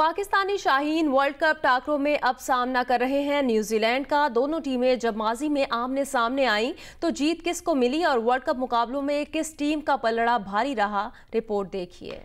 Pakistani Shaheen world cup टाकरों में अब सामना कर रहे हैं न्यूजीलैंड का। दोनों टीमें जब माजी में आमने सामने आईं तो जीत किसको मिली और वर्ल्ड कप मुकाबलों में किस टीम का पलड़ा भारी रहा, रिपोर्ट देखिए।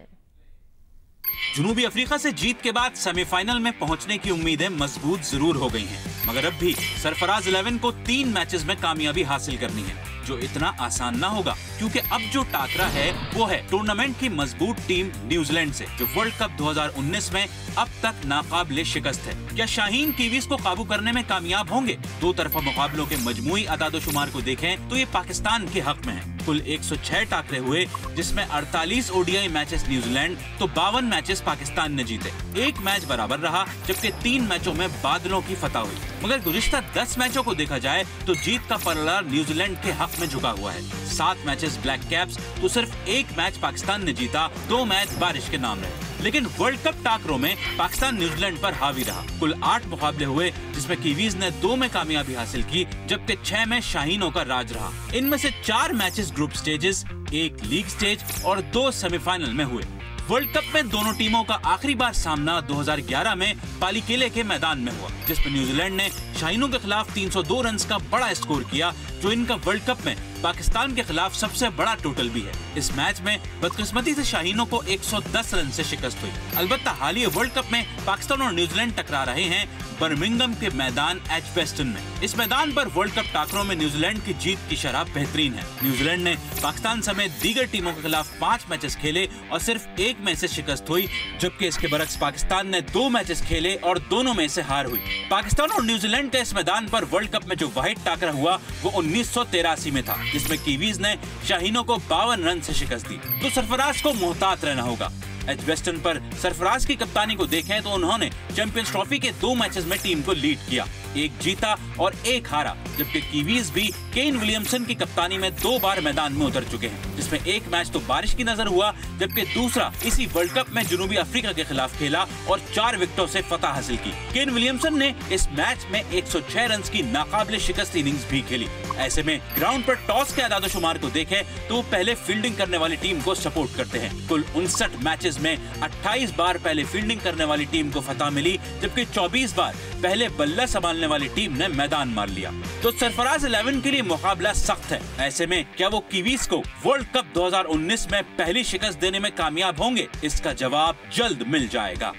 जनूबी अफ्रीका से जीत के बाद सेमीफाइनल में पहुंचने की उम्मीदें मजबूत जरूर हो गई हैं, मगर अब भी सरफराज 11 को 3 मैचेस में कामयाबी हासिल करनी है, जो इतना आसान ना होगा, क्योंकि अब जो टाकरा है वो है टूर्नामेंट की मजबूत टीम न्यूजीलैंड से, जो वर्ल्ड कप 2019 में अब तक नाकाबिले शिकस्त है। क्या शाहीन कीवीज को काबू करने में कामयाब होंगे? दो तरफा मुकाबलों के मजमूई अदादोशुमार को देखें तो ये पाकिस्तान के हक में है। कुल 106 टाकरे हुए, जिसमें 48 ओडीआई मैचेस न्यूजीलैंड तो 52 मैचेस पाकिस्तान ने जीते। एक मैच बराबर रहा, जबकि 3 मैचों में बादलों की फतह हुई। मगर गुज़िश्ता 10 मैचों को देखा जाए तो जीत का पलड़ा न्यूजीलैंड के हक में झुका हुआ है। 7 मैचेस ब्लैक कैप्स तो सिर्फ 1 मैच पाकिस्तान ने जीता, 2 मैच बारिश के नाम रहे। लेकिन वर्ल्ड कप टाकरों में पाकिस्तान न्यूजीलैंड पर हावी रहा। कुल 8 मुकाबले हुए, जिसमें कीवीज ने 2 में कामयाबी हासिल की, जबकि 6 में शाहीनों का राज रहा। इनमें से 4 matches group stages, 1 league stage और 2 सेमीफाइनल में हुए। वर्ल्ड कप में दोनों टीमों का आखिरी बार सामना 2011 में पालीकेले के मैदान में हुआ, जिसमें न्यूजीलैंड ने शाहीनों के खिलाफ 302 रन का बड़ा स्कोर किया, जो इनका वर्ल्ड कप में पाकिस्तान के खिलाफ सबसे बड़ा टोटल भी है। इस मैच में बदकिस्मती से शाहीनों को 110 रन से शिकस्त हुई। अलबत्ता हालिया वर्ल्ड कप में पाकिस्तान और न्यूजीलैंड टकरा रहे हैं बर्मिंघम के मैदान एजबेस्टन में। इस मैदान पर वर्ल्ड कप टाकरों में न्यूजीलैंड की जीत की शरह बेहतरीन है। न्यूजीलैंड ने पाकिस्तान समेत दीगर टीमों के खिलाफ 5 मैचेस खेले और सिर्फ 1 में से शिकस्त हुई, जबकि इसके बरक्स पाकिस्तान ने 2 मैचेस खेले और दोनों में से हार हुई। पाकिस्तान और न्यूजीलैंड के इस मैदान पर वर्ल्ड कप में जो वाहिद टाकरा हुआ वो 1983 में था, जिसमें कीवीज ने शाहीनों को 52 रन से शिकस्त दी। तो सरफराज को मोहतात रहना होगा। एजबेस्टन पर सरफराज की कप्तानी को देखें तो उन्होंने चैंपियंस ट्रॉफी के 2 मैचेस में टीम को लीड किया, 1 जीता और 1 हारा, जबकि कीवीज भी केन विलियमसन की कप्तानी में 2 बार मैदान में उतर चुके हैं, जिसमें 1 मैच तो बारिश की नजर हुआ, जबकि दूसरा इसी वर्ल्ड कप में जनूबी अफ्रीका के खिलाफ खेला और 4 विकेटों से फतह हासिल की। केन विलियमसन ने इस मैच में 106 रन की नाकाबिले शिकस्त इनिंग्स भी खेली। ऐसे में ग्राउंड पर टॉस के अदादोशुमार को देखें तो वो पहले फील्डिंग करने वाली टीम को सपोर्ट करते हैं। कुल 59 मैचेस में 28 बार पहले फील्डिंग करने वाली टीम को फतह मिली, जबकि 24 बार पहले बल्ला संभालने वाली टीम ने मैदान मार लिया। तो सरफराज 11 के लिए मुकाबला सख्त है। ऐसे में क्या वो कीवीज को वर्ल्ड कप 2019 में पहली शिकस्त देने में कामयाब होंगे? इसका जवाब जल्द मिल जाएगा।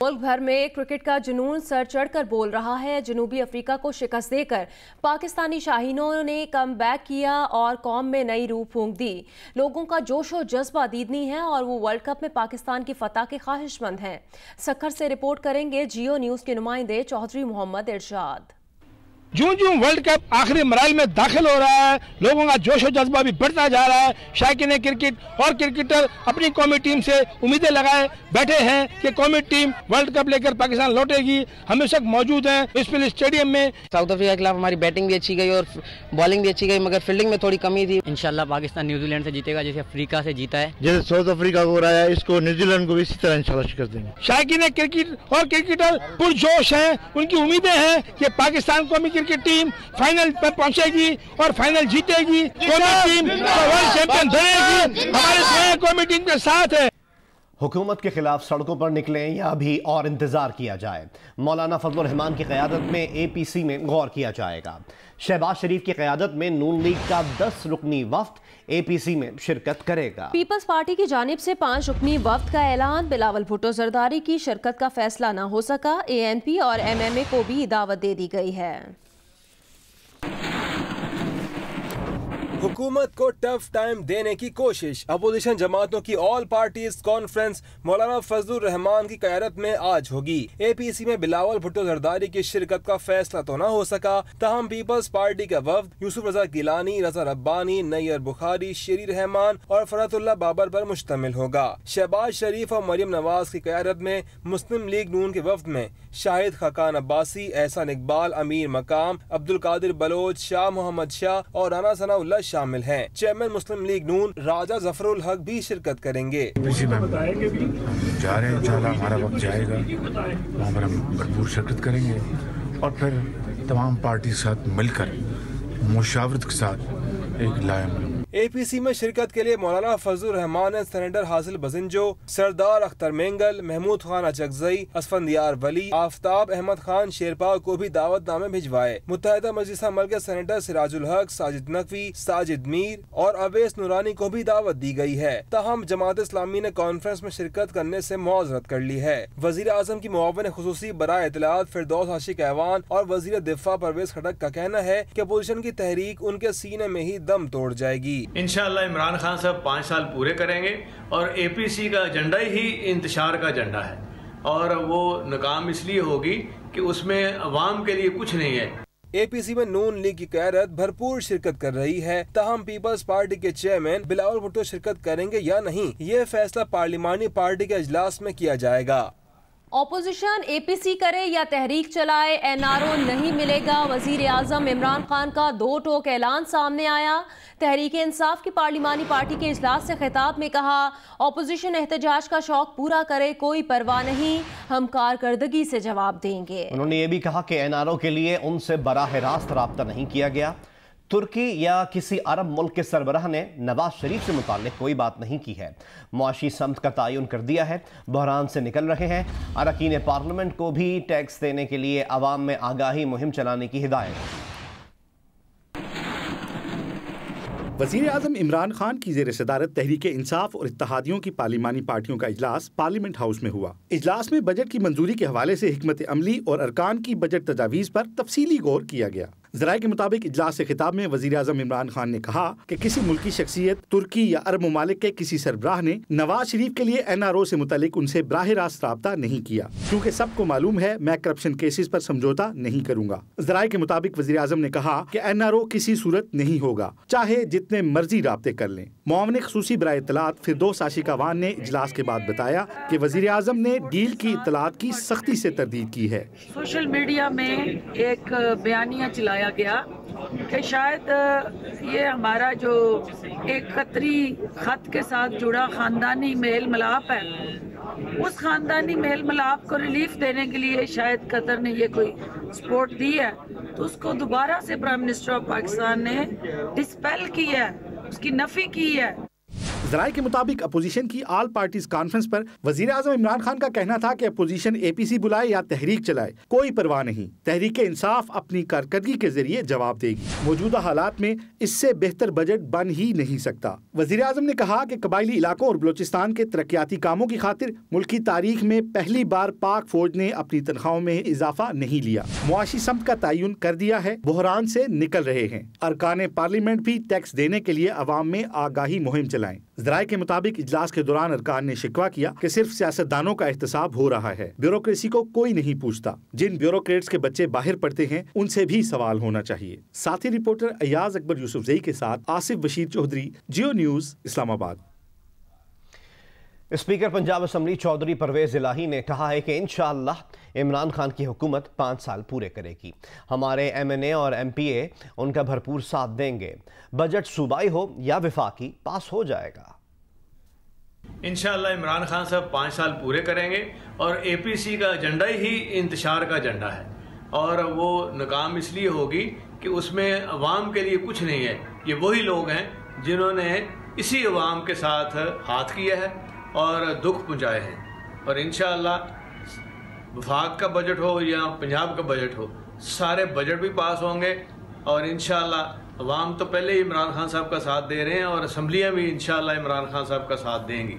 मुल्क भर में क्रिकेट का जुनून सर चढ़कर बोल रहा है। जनूबी अफ्रीका को शिकस्त देकर पाकिस्तानी शाहीनों ने कम बैक किया और कौम में नई रूह फूंक दी। लोगों का जोश और जज्बा दीदनी है और वो वर्ल्ड कप में पाकिस्तान की फतह के ख्वाहिशमंद हैं। सक्खर से रिपोर्ट करेंगे जियो न्यूज के नुमाइंदे चौधरी मोहम्मद इरशाद। जूं जूं वर्ल्ड कप आखिरी मराइल में दाखिल हो रहा है, लोगों का जोश और जज्बा भी बढ़ता जा रहा है। शायकीन क्रिकेट और क्रिकेटर अपनी कौमी टीम से उम्मीदें लगाए बैठे हैं कि कौमी टीम वर्ल्ड कप लेकर पाकिस्तान लौटेगी। हम इस वक्त मौजूद हैं इस्पिल स्टेडियम में। साउथ अफ्रीका के खिलाफ हमारी बैटिंग भी अच्छी गई और बॉलिंग भी अच्छी गई, मगर फील्डिंग में थोड़ी कमी थी। इंशाल्लाह पाकिस्तान न्यूजीलैंड से जीतेगा, जैसे अफ्रीका से जीता है। जैसे साउथ अफ्रीका को हराया, इसको न्यूजीलैंड को भी इसी तरह इंशाल्लाह शिकस्त देंगे। शायकीन क्रिकेट और क्रिकेटर पुरजोश हैं, उनकी उम्मीदें हैं कि पाकिस्तान कौमी क्रिकेट टीम फाइनल पर पहुंचेगी और फाइनल जीतेगी। कौमी टीम वर्ल्ड चैंपियन बनेगी। हमारे कौमी टीम के साथ है। हुकूमत के खिलाफ सड़कों पर निकलें या अभी और इंतजार किया जाए? मौलाना फजलुर रहमान की क़यादत में APC में गौर किया जाएगा। शहबाज शरीफ की क़यादत में नून लीग का 10 रुकनी वफ्द APC में शिरकत करेगा। पीपल्स पार्टी की जानिब से 5 रुकनी वफ्द का ऐलान। बिलावल भुट्टो जरदारी की शिरकत का फैसला न हो सका। ANP और MMA को भी दावत दे दी गई है। हुकूमत को टफ टाइम देने की कोशिश। अपोजिशन जमातों की ऑल पार्टीज कॉन्फ्रेंस मौलाना फजलुर रहमान की क़यादत में आज होगी। APC में बिलावल भुट्टो जरदारी की शिरकत का फैसला तो न हो सका, ताहम पीपल्स पार्टी का वफ्द यूसुफ रजा गिलानी, रजा रब्बानी, नैयर बुखारी, शेरी रहमान और फरहतुल्लाह बाबर पर मुश्तमिल होगा। शहबाज शरीफ और मरियम नवाज की क़यादत में मुस्लिम लीग नून के वफ्द में शाहिद खाकान अब्बासी, एहसान इकबाल, अमीर मकाम, अब्दुल कादिर बलोच, शाह मोहम्मद शाह और राना सनाउल्लाह शामिल हैं। चेयरमैन मुस्लिम लीग नून राजा जफरुल हक भी शिरकत करेंगे। जा रहे हैं, इंशाल्लाह हमारा वक्त जाएगा, वहाँ पर हम भरपूर शिरकत करेंगे और फिर तमाम पार्टी के साथ मिलकर मुशावरत के साथ एक लाया APC में शिरकत के लिए मौलाना फजलुर रहमान ने सेनेटर हासिल बजिंजो, सरदार अख्तर मेंगल, महमूद खान अचकजई, असफंदियार वली, आफ्ताब अहमद खान शेरपा को भी दावतनामे भिजवाए। मुत्तहिदा मजलिस अमल के सेनेटर सिराजुल हक, साजिद नकवी, साजिद मीर और अवैस नूरानी को भी दावत दी गई है। ताहम जमात इस्लामी ने कॉन्फ्रेंस में शिरकत करने से मौजरत कर ली है। वजीर आजम की मुआविन खुसूसी बराए इत्तलात फिरदौस आशिक ऐवान और वजीर दिफा परवेज खटक का कहना है कि अपोजिशन की तहरीक उनके सीने में ही दम तोड़ जाएगी। इंशाअल्लाह इमरान खान साहब 5 साल पूरे करेंगे और APC का एजेंडा ही इंतशार का एजेंडा है और वो नाकाम इसलिए होगी कि उसमें अवाम के लिए कुछ नहीं है। APC में नून लीग की क़यादत भरपूर शिरकत कर रही है। ताहम पीपल्स पार्टी के चेयरमैन बिलावल भुट्टो शिरकत करेंगे या नहीं, ये फैसला पार्लिमानी पार्टी के इजलास में किया जाएगा। ऑपोजिशन APC करे या तहरीक चलाए, NRO नहीं मिलेगा। वजीर आजम इमरान खान का 2 टोक ऐलान सामने आया। तहरीक इंसाफ की पार्लिमानी पार्टी के इजलास से खिताब में कहा, ऑपोजिशन एहतजाज का शौक पूरा करे, कोई परवाह नहीं, हम कारकर्दगी से जवाब देंगे। उन्होंने ये भी कहा कि NRO के लिए उनसे बराह रास्त राब्ता नहीं किया गया। तुर्की या किसी अरब मुल्क के सरबराह ने नवाज शरीफ से मुताल्लिक कोई बात नहीं की है। मुआशी समत का तयन कर दिया है, बहरान से निकल रहे हैं। अरकान पार्लियामेंट को भी टैक्स देने के लिए अवाम में आगाही मुहिम चलाने की हिदायत। वज़ीर आज़म इमरान खान की ज़ेर सदारत तहरीक इंसाफ और इत्तेहादियों की पार्लिमानी पार्टियों का इजलास पार्लियामेंट हाउस में हुआ। इजलास में बजट की मंजूरी के हवाले से हिकमत अमली और अरकान की बजट तजावीज़ पर तफसीली गौर किया गया। ज़राए के मुताबिक इजलास से खिताब में वज़ीर आज़म इमरान खान ने कहा कि किसी मुल्की शख्सियत, तुर्की या अरब ममालिक के किसी सरबराह ने नवाज शरीफ के लिए NRO से मुतालिक उनसे बराह रास्त राब्ता नहीं किया, क्योंकि सबको मालूम है मैं करप्शन केसेस पर समझौता नहीं करूंगा। ज़राए के मुताबिक वज़ीर आज़म ने कहा कि NRO किसी सूरत नहीं होगा, चाहे जितने मर्जी राब्ते कर लें। मुआविन खुसूसी बराए इत्तलात फिरदौस आशिक ऐवान ने इजलास के बाद बताया कि वज़ीर आज़म ने डील की इत्तलात की सख्ती से तरदीद की है। सोशल मीडिया में एक बयानिया चलाया गया कि शायद ये हमारा जो एक कतरी खत के साथ जुड़ा खानदानी मेल मिलाप है, उस खानदानी मेल मिलाप को रिलीफ देने के लिए शायद कतर ने ये कोई सपोर्ट दी है, तो उसको दोबारा से प्राइम मिनिस्टर ऑफ पाकिस्तान ने डिस्पेल की है, उसकी नफी की है। ज़राए के मुताबिक अपोजिशन की ऑल पार्टीज कॉन्फ्रेंस पर वज़ीर आज़म इमरान खान का कहना था कि अपोजिशन APC बुलाए या तहरीक चलाए, कोई परवाह नहीं, तहरीक इंसाफ अपनी कारकर्दगी के जरिए जवाब देगी। मौजूदा हालात में इससे बेहतर बजट बन ही नहीं सकता। वज़ीर आज़म ने कहा कि कबायली इलाकों और बलोचिस्तान के तरक्याती कामों की खातिर मुल्की तारीख में पहली बार पाक फौज ने अपनी तनख्वाहों में इजाफा नहीं लिया, मुआशी समत का तयन कर दिया है, बहरान से निकल रहे हैं। अरकान पार्लियामेंट भी टैक्स देने के लिए अवाम में आगाही मुहिम चलाएं। ज़राए के मुताबिक इजलास के दौरान अरकान ने शिकवा किया कि सिर्फ सियासतदानों का एहतसाब हो रहा है, ब्यूरोक्रेसी को कोई नहीं पूछता। जिन ब्यूरोक्रेट्स के बच्चे बाहर पढ़ते हैं उनसे भी सवाल होना चाहिए। साथी रिपोर्टर अयाज अकबर यूसुफजई के साथ Asif Bashir Chaudhry, Geo news, Islamabad. Speaker Punjab assembly Chaudhry Pervaiz Elahi ने कहा है कि इंशाअल्लाह इमरान खान की हुकूमत 5 साल पूरे करेगी। हमारे MNA और MPA उनका भरपूर साथ देंगे। बजट सूबाई हो या विफाकी, पास हो जाएगा। इंशाअल्लाह इमरान खान साहब 5 साल पूरे करेंगे और APC का एजेंडा ही इंतशार का एजेंडा है और वो नाकाम इसलिए होगी कि उसमें अवाम के लिए कुछ नहीं है। ये वही लोग हैं जिन्होंने इसी अवाम के साथ हाथ किया है और दुख पहुँचाए हैं। और इंशाअल्लाह वफाक का बजट हो या पंजाब का बजट हो, सारे बजट भी पास होंगे और इंशाअल्लाह अवाम तो पहले ही इमरान खान साहब का साथ दे रहे हैं और असम्बलियाँ भी इंशाअल्लाह इमरान खान साहब का साथ देंगी।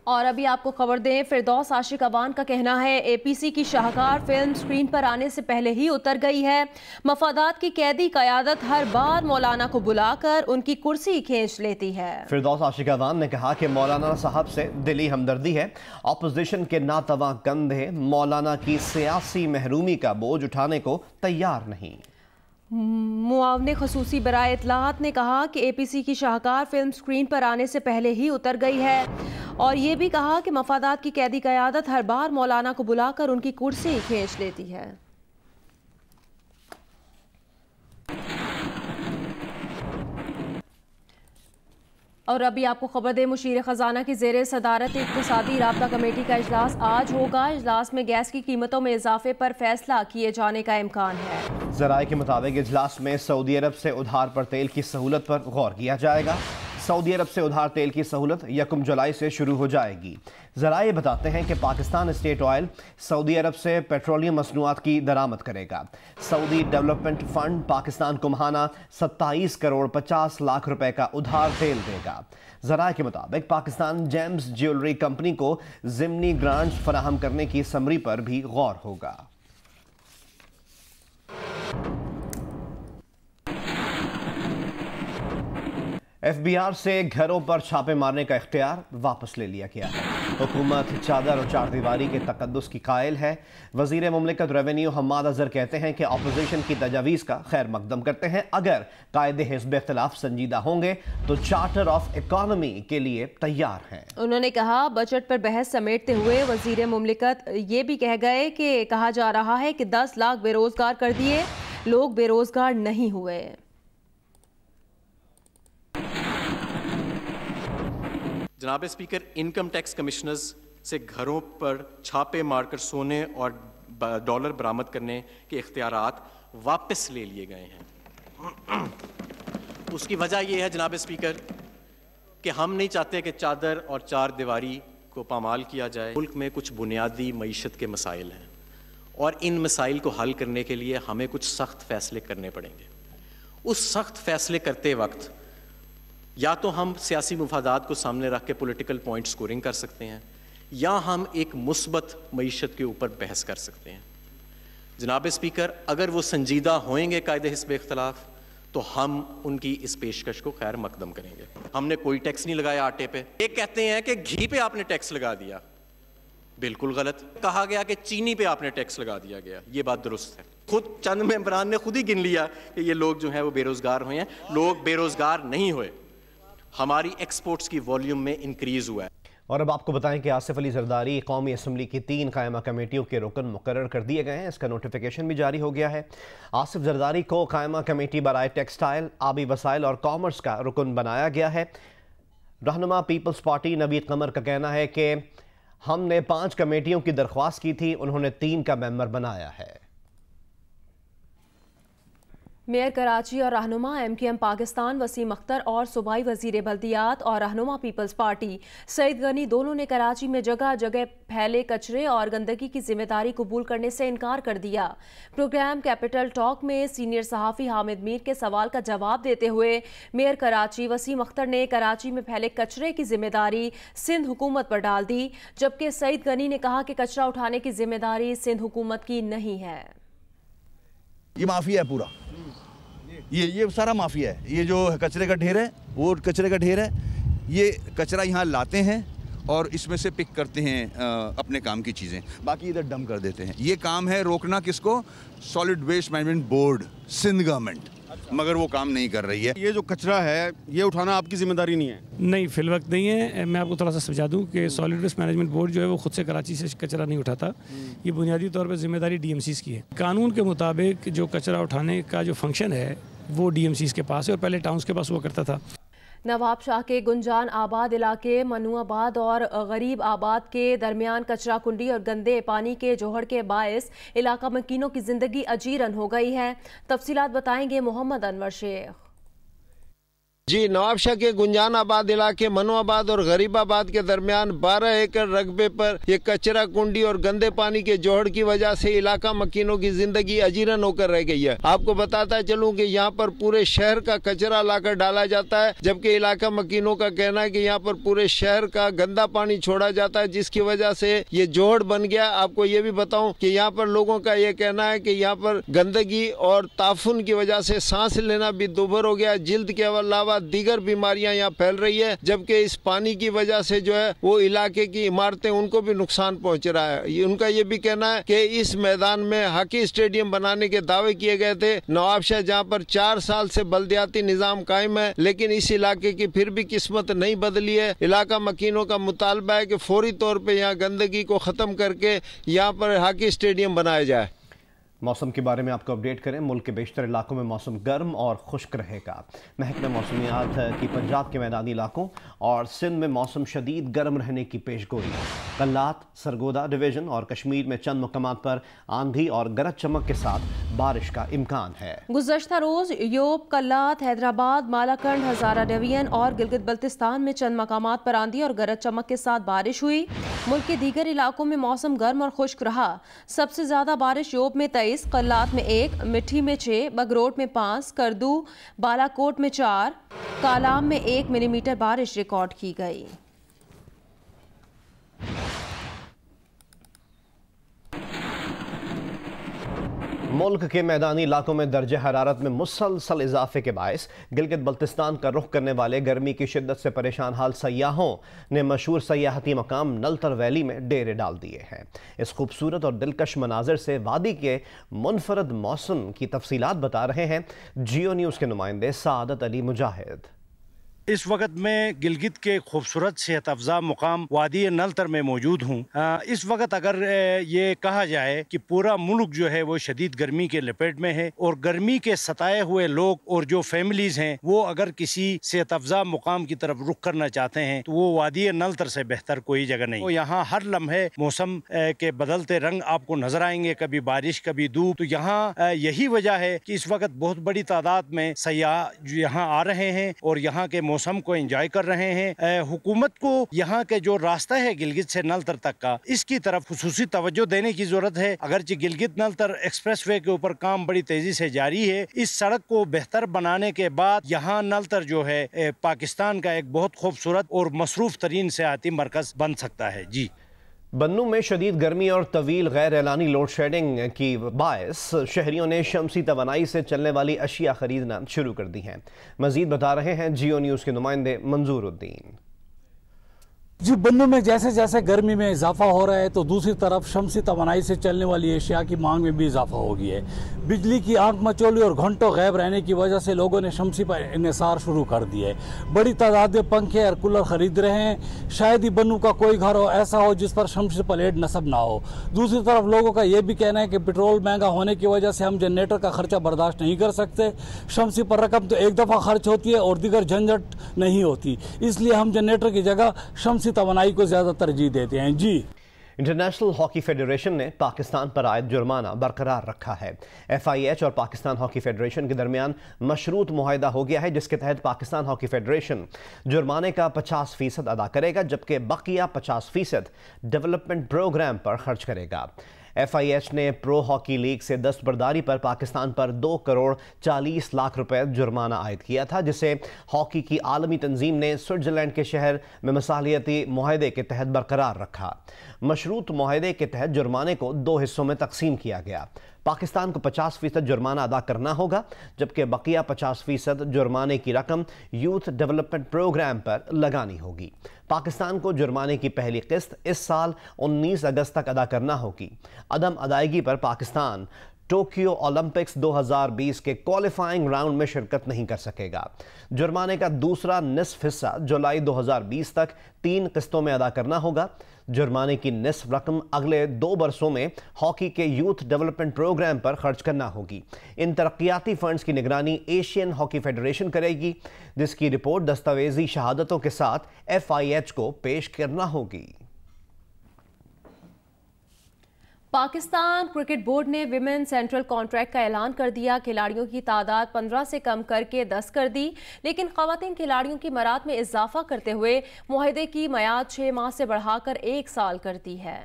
और अभी आपको खबर दें, फिरदौस आशिक ऐवान का कहना है APC की शाहकार फिल्म स्क्रीन पर आने से पहले ही उतर गई है। मफादात की कैदी क़यादत हर बार मौलाना को बुलाकर उनकी कुर्सी खींच लेती है। फिरदौस आशिक ऐवान ने कहा कि मौलाना साहब से दिली हमदर्दी है, अपोजिशन के नातवा कंधे मौलाना की सियासी महरूमी का बोझ उठाने को तैयार नहीं। मुआवने खसूसी बराए इत्तलात ने कहा कि APC की शाहकार फिल्म स्क्रीन पर आने से पहले ही उतर गई है और ये भी कहा कि मफादात की कैदी क़यादत हर बार मौलाना को बुलाकर उनकी कुर्सी खींच लेती है। और अभी आपको खबर दें, मुशीर खजाना की ज़ेरे सदारत इक़्तिसादी राब्ता कमेटी का इजलास आज होगा। इजलास में गैस की कीमतों में इजाफे पर फैसला किए जाने का इम्कान है। ज़राए के मुताबिक इजलास में सऊदी अरब से उधार पर तेल की सहूलत पर गौर किया जाएगा। सऊदी अरब से उधार तेल की सहूलत 1 जुलाई से शुरू हो जाएगी। ज़राए बताते हैं कि पाकिस्तान स्टेट ऑयल सऊदी अरब से पेट्रोलियम मसनूआत की दरामद करेगा। सऊदी डेवलपमेंट फंड पाकिस्तान को माहाना 27 करोड़ 50 लाख रुपए का उधार तेल देगा। ज़राए के मुताबिक पाकिस्तान जेम्स ज्वेलरी कंपनी को ज़िमनी ग्रांट्स फराहम करने की समरी पर भी गौर होगा। FBI से घरों पर छापे मारने का इख्तियार वापस ले लिया गया है। हुकूमत चादर और चारदीवारी के तकद्दुस की कायल है। वज़ीर मुमलिकत रेवेन्यू हम्माद अज़हर कहते हैं कि अपोजिशन की तजावीज़ का खैर मकदम करते हैं। अगर कायदे हिज़्ब इख्तिलाफ संजीदा होंगे तो चार्टर ऑफ इकॉनमी के लिए तैयार हैं। उन्होंने कहा, बजट पर बहस समेटते हुए वज़ीर मुमलिकत ये भी कह गए कि कहा जा रहा है कि 10 लाख बेरोजगार कर दिए, लोग बेरोजगार नहीं हुए। जनाब स्पीकर, इनकम टैक्स कमिश्नर्स से घरों पर छापे मारकर सोने और डॉलर बरामद करने के इख्तियारात वापस ले लिए गए हैं। उसकी वजह यह है जनाब स्पीकर कि हम नहीं चाहते कि चादर और चार दीवारी को पामाल किया जाए। मुल्क में कुछ बुनियादी मईशत के मसाइल हैं और इन मसाइल को हल करने के लिए हमें कुछ सख्त फैसले करने पड़ेंगे। उस सख्त फैसले करते वक्त या तो हम सियासी मुफादात को सामने रख के पॉलिटिकल पॉइंट स्कोरिंग कर सकते हैं या हम एक मुस्बत मईशत के ऊपर बहस कर सकते हैं। जनाब स्पीकर, अगर वो संजीदा होंगे कायदे हिस्ब इख्तिलाफ तो हम उनकी इस पेशकश को खैर मकदम करेंगे। हमने कोई टैक्स नहीं लगाया आटे पे। एक कहते हैं कि घी पे आपने टैक्स लगा दिया, बिल्कुल गलत। कहा गया कि चीनी पे आपने टैक्स लगा दिया गया, ये बात दुरुस्त है। खुद चंद मेंबरान ने खुद ही गिन लिया कि ये लोग जो है वो बेरोजगार हुए हैं। लोग बेरोजगार नहीं हुए, हमारी एक्सपोर्ट्स की वॉल्यूम में इंक्रीज हुआ है। और अब आपको बताएं कि आसिफ अली जरदारी कौमी असम्बली की 3 कायमा कमेटियों के रुकन मुकर्रर कर दिए गए हैं। इसका नोटिफिकेशन भी जारी हो गया है। आसिफ जरदारी को कायमा कमेटी बराए टेक्सटाइल, आबी वसाइल और कॉमर्स का रुकन बनाया गया है। रहनुमा पीपल्स पार्टी नवीद कमर का कहना है कि हमने 5 कमेटियों की दरख्वास्त की थी, उन्होंने 3 का मेंबर बनाया है। मेयर कराची और रहनुमा MKM पाकिस्तान वसीम अख्तर और सूबाई वजीर बल्दियात और रहनुमा पीपल्स पार्टी सईद गनी दोनों ने कराची में जगह जगह फैले कचरे और गंदगी की जिम्मेदारी कबूल करने से इनकार कर दिया। प्रोग्राम कैपिटल टॉक में सीनियर सहाफ़ी हामिद मीर के सवाल का जवाब देते हुए मेयर कराची वसीम अख्तर ने कराची में फैले कचरे की जिम्मेदारी सिंध हुकूमत पर डाल दी, जबकि सईद गनी ने कहा कि कचरा उठाने की जिम्मेदारी सिंध हुकूमत की नहीं है। ये माफिया है पूरा, ये सारा माफिया है। ये जो कचरे का ढेर है वो कचरे का ढेर है। ये कचरा यहाँ लाते हैं और इसमें से पिक करते हैं अपने काम की चीज़ें, बाकी इधर डंप कर देते हैं। ये काम है रोकना किसको? Solid waste management board, Sindh government, मगर वो काम नहीं कर रही है। ये जो कचरा है ये उठाना आपकी जिम्मेदारी नहीं है? नहीं, फिलवक्त नहीं है। मैं आपको थोड़ा सा समझा दूं कि सॉलिड वेस्ट मैनेजमेंट बोर्ड जो है वो खुद से कराची से कचरा नहीं उठाता। ये बुनियादी तौर पर जिम्मेदारी DMCs की है। कानून के मुताबिक जो कचरा उठाने का जो फंक्शन है वो DMCs के पास है और पहले टाउन्स के पास हुआ करता था। नवाब शाह के गुंजान आबाद इलाके मनुआबाद और गरीब आबाद के दरमियान कचरा कुंडी और गंदे पानी के जोहड़ के बायस इलाका मकीनों की जिंदगी अजीरन हो गई है। तफसीलात बताएंगे मोहम्मद अनवर शेख। जी, नवाबशाह के गुंजान आबाद इलाके मनुआबाद और गरीबाबाद के दरमियान 12 एकड़ रकबे पर ये कचरा कुंडी और गंदे पानी के जोहड़ की वजह से इलाका मकीनों की जिंदगी अजीरन होकर रह गई है। आपको बताता चलूं कि यहाँ पर पूरे शहर का कचरा लाकर डाला जाता है, जबकि इलाका मकीनों का कहना है कि यहाँ पर पूरे शहर का गंदा पानी छोड़ा जाता है, जिसकी वजह से ये जोहड़ बन गया। आपको ये भी बताऊं कि यहाँ पर लोगों का ये कहना है कि यहाँ पर गंदगी और ताफुन की वजह से सांस लेना भी दुभर हो गया। जिल्द के अलावा दीगर बीमारियां यहाँ फैल रही है, जबकि इस पानी की वजह से जो है वो इलाके की इमारतें उनको भी नुकसान पहुंच रहा है। उनका ये भी कहना है कि इस मैदान में हॉकी स्टेडियम बनाने के दावे किए गए थे नवाबशाह, जहाँ पर 4 साल से बल्दियाती निजाम कायम है, लेकिन इस इलाके की फिर भी किस्मत नहीं बदली है। इलाका मकीनों का मुतालबा है कि फौरी तौर पर यहाँ गंदगी को खत्म करके यहाँ पर हॉकी स्टेडियम बनाया जाए। मौसम के बारे में आपको अपडेट करें। मुल्क के बेशतर इलाकों में मौसम गर्म और खुश्क रहेगा। महकमा मौसमियात की पंजाब के मैदानी इलाकों और सिंध में मौसम शदीद गर्म रहने की पेशगोई। कल्लात, सरगोदा डिवीज़न और कश्मीर में चंद मकामात पर आंधी और गरज चमक के साथ बारिश का इम्कान है। गुज़श्ता रोज योब, कल्लात, हैदराबाद, मालाकंड, हज़ारा डिवीजन और गिलगित बल्तिस्तान में चंद मकामात पर आंधी और गरज चमक के साथ बारिश हुई। मुल्क के दीगर इलाकों में मौसम गर्म और खुश्क रहा। सबसे ज्यादा बारिश योब में 23, कल्लात में 1, मिठी में 6, बगरोट में 5, करदू, बालाकोट में 4, कालाम में 1 मिलीमीटर बारिश रिकॉर्ड की गई। मुल्क के मैदानी इलाकों में दर्जे हरारत में मुसलसल इजाफे के बायस गिलगित बल्तिस्तान का रुख करने वाले गर्मी की शिद्दत से परेशान हाल सयाहों ने मशहूर सयाहती मकाम नलतर वैली में डेरे डाल दिए हैं। इस खूबसूरत और दिलकश मनाजिर से वादी के मुनफरद मौसम की तफसीलात बता रहे हैं जियो न्यूज़ के नुमाइंदे सादत अली मुजाहिद। इस वक्त मैं गिलगित के खूबसूरत सेहत अफजा मुकाम वादी नलतर में मौजूद हूँ। इस वक्त अगर ये कहा जाए कि पूरा मुल्क जो है वो शदीद गर्मी के लपेट में है और गर्मी के सताए हुए लोग और जो फैमिलीज हैं वो अगर किसी सेहत अफजा मुकाम की तरफ रुख करना चाहते हैं तो वो वादी नलतर से बेहतर कोई जगह नहीं। तो यहाँ हर लम्हे मौसम के बदलते रंग आपको नजर आएंगे, कभी बारिश कभी धूप। तो यहाँ यही वजह है कि इस वक्त बहुत बड़ी तादाद में सयाह यहाँ आ रहे हैं और यहाँ के मौसम को एंजॉय कर रहे हैं। हुकूमत को यहाँ के जो रास्ता है गिलगित से नलतर तक का, इसकी तरफ खुसूसी तवज्जो देने की जरूरत है। अगरचे गिलगित नलतर एक्सप्रेसवे के ऊपर काम बड़ी तेजी से जारी है, इस सड़क को बेहतर बनाने के बाद यहाँ नलतर जो है पाकिस्तान का एक बहुत खूबसूरत और मसरूफ तरीन सियाहती मरकज बन सकता है। जी, बन्नू में शदीद गर्मी और तवील गैर एलानी लोड शेडिंग की बायस शहरियों ने शमसी तवानाई से चलने वाली अशिया खरीदना शुरू कर दी हैं। मजीद बता रहे हैं जियो न्यूज़ के नुमाइंदे मंजूरुद्दीन। जी, बन्नू में जैसे जैसे गर्मी में इजाफा हो रहा है तो दूसरी तरफ शमसी तवानाई से चलने वाली एशिया की मांग में भी इजाफा हो गया है। बिजली की आंख मचोली और घंटों गैब रहने की वजह से लोगों ने शमसी पर इन्हिसार शुरू कर दिया है। बड़ी तादाद में पंखे और कूलर खरीद रहे हैं। शायद ही बन्नू का कोई घर हो ऐसा हो जिस पर शमसी प्लेट नस्ब ना हो। दूसरी तरफ लोगों का यह भी कहना है कि पेट्रोल महंगा होने की वजह से हम जनरेटर का खर्चा बर्दाश्त नहीं कर सकते। शमसी पर रकम तो एक दफ़ा खर्च होती है और दीगर झंझट नहीं होती, इसलिए हम जनरेटर की जगह शमसी तवानाई को ज्यादा तरजीह देते हैं। जी, इंटरनेशनल हॉकी फेडरेशन ने पाकिस्तान पर आयद जुर्माना बरकरार रखा है। FIH और पाकिस्तान हॉकी फेडरेशन के दरमियान मशरूत मुआहदा हो गया है, जिसके तहत पाकिस्तान हॉकी फेडरेशन जुर्माने का 50% अदा करेगा, जबकि बकिया 50% डेवलपमेंट प्रोग्राम पर खर्च करेगा। FIH ने प्रो हॉकी लीग से दस्तबरदारी पर पाकिस्तान पर 2 करोड़ 40 लाख रुपए जुर्माना आयद किया था, जिसे हॉकी की आलमी तंजीम ने स्विट्जरलैंड के शहर में मसालियती मुआहदे के तहत बरकरार रखा। मशरूत मुआहदे के तहत जुर्माने को 2 हिस्सों में तकसीम किया गया। पाकिस्तान को 50% जुर्माना अदा करना होगा, जबकि बकिया 50% जुर्माने की रकम यूथ डेवलपमेंट प्रोग्राम पर लगानी होगी। पाकिस्तान को जुर्माने की पहली किस्त इस साल 19 अगस्त तक अदा करना होगी। अदम अदायगी पर पाकिस्तान टोक्यो ओलंपिक्स 2020 के क्वालिफाइंग राउंड में शिरकत नहीं कर सकेगा। जुर्माने का दूसरा निस्फ हिस्सा जुलाई 2020 तक 3 किस्तों में अदा करना होगा। जुर्माने की निस्फ रकम अगले 2 बरसों में हॉकी के यूथ डेवलपमेंट प्रोग्राम पर खर्च करना होगी। इन तरक्याती फंड्स की निगरानी एशियन हॉकी फेडरेशन करेगी, जिसकी रिपोर्ट दस्तावेजी शहादतों के साथ FIH को पेश करना होगी। पाकिस्तान क्रिकेट बोर्ड ने विमेन सेंट्रल कॉन्ट्रैक्ट का ऐलान कर दिया। खिलाड़ियों की तादाद 15 से कम करके 10 कर दी, लेकिन खवातीन खिलाड़ियों की मराद में इजाफा करते हुए मुआहदे की मियाद 6 माह से बढ़ाकर 1 साल कर दी है।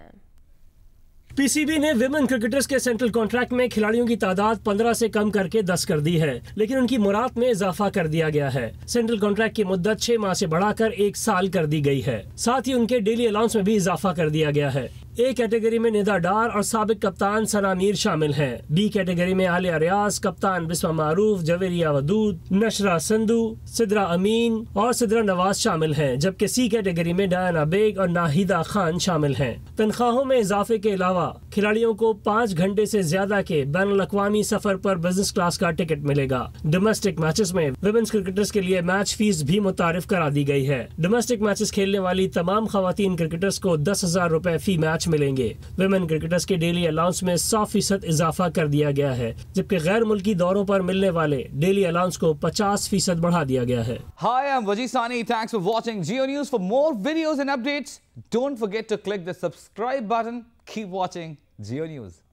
PCB ने विमेन क्रिकेटर्स के सेंट्रल कॉन्ट्रैक्ट में खिलाड़ियों की तादाद 15 से कम करके 10 कर दी है, लेकिन उनकी मुराद में इजाफा कर दिया गया है। सेंट्रल कॉन्ट्रैक्ट की मुद्दत 6 माह से बढ़ाकर 1 साल कर दी गई है। साथ ही उनके डेली अलाउंस में भी इजाफा कर दिया गया है। ए कैटेगरी में निदा डार और साबिक कप्तान सना मीर शामिल हैं। बी कैटेगरी में आलिया रियाज, कप्तान बिस्मा मारूफ, जवेरिया वदूद, नशरा संधू, सिद्रा अमीन और सिद्रा नवाज शामिल हैं, जबकि सी कैटेगरी में डायना बेग और नाहिदा खान शामिल हैं। तनख्वाहों में इजाफे के अलावा खिलाड़ियों को 5 घंटे से ज्यादा के बैनुल अक़वामी सफर पर बिजनेस क्लास का टिकट मिलेगा। डोमेस्टिक मैचेस में विमेन्स क्रिकेटर्स के लिए मैच फीस भी मुतारिफ करा दी गई है। डोमेस्टिक मैचेस खेलने वाली तमाम खवातीन क्रिकेटर्स को 10,000 रुपए फी मैच मैच मिलेंगे। विमेन क्रिकेटर्स के डेली अलाउंस में 100% इजाफा कर दिया गया है, जबकि गैर मुल्की दौरों पर मिलने वाले डेली अलाउंस को 50% बढ़ा दिया गया है। Hi, I'm Wajid Sani. Thanks for watching Geo News. For more videos and updates, don't forget to click the subscribe button. Keep watching Geo News.